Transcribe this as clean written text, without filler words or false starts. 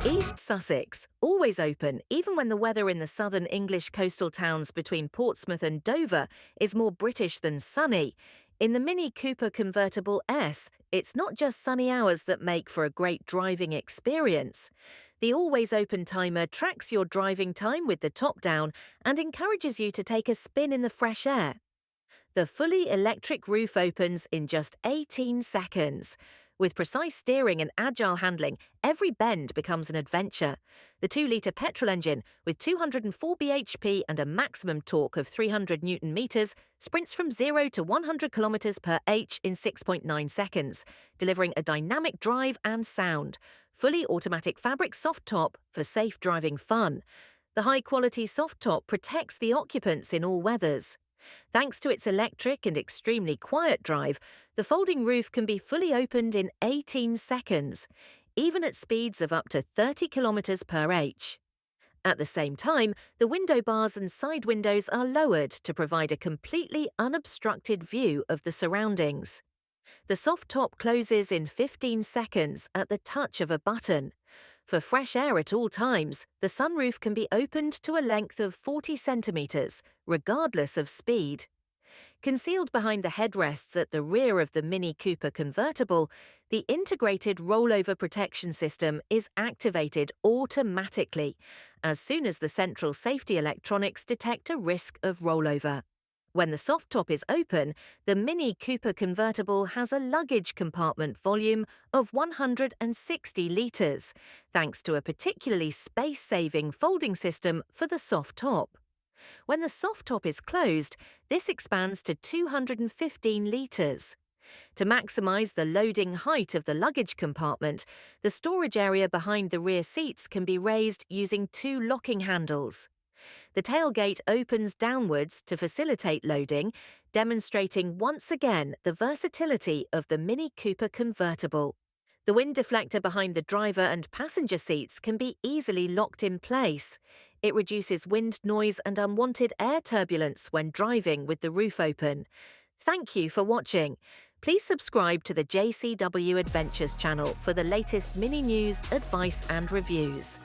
East Sussex, always open even when the weather in the southern English coastal towns between Portsmouth and Dover is more British than sunny. In the MINI Cooper Convertible S, it's not just sunny hours that make for a great driving experience. The always open timer tracks your driving time with the top down and encourages you to take a spin in the fresh air. The fully electric roof opens in just 18 seconds. With precise steering and agile handling, every bend becomes an adventure. The 2-litre petrol engine, with 204 bhp and a maximum torque of 300 Nm, sprints from 0 to 100 km/h in 6.9 seconds, delivering a dynamic drive and sound. Fully automatic fabric soft top for safe driving fun. The high-quality soft top protects the occupants in all weathers. Thanks to its electric and extremely quiet drive, the folding roof can be fully opened in 18 seconds, even at speeds of up to 30 km/h. At the same time, the window bars and side windows are lowered to provide a completely unobstructed view of the surroundings. The soft top closes in 15 seconds at the touch of a button. For fresh air at all times, the sunroof can be opened to a length of 40 centimetres, regardless of speed. Concealed behind the headrests at the rear of the MINI Cooper Convertible, the integrated rollover protection system is activated automatically as soon as the central safety electronics detect a risk of rollover. When the soft top is open, the MINI Cooper Convertible has a luggage compartment volume of 160 litres, thanks to a particularly space-saving folding system for the soft top. When the soft top is closed, this expands to 215 litres. To maximise the loading height of the luggage compartment, the storage area behind the rear seats can be raised using 2 locking handles. The tailgate opens downwards to facilitate loading, demonstrating once again the versatility of the MINI Cooper Convertible. The wind deflector behind the driver and passenger seats can be easily locked in place. It reduces wind noise and unwanted air turbulence when driving with the roof open. Thank you for watching. Please subscribe to the JCW Adventures channel for the latest MINI news, advice and reviews.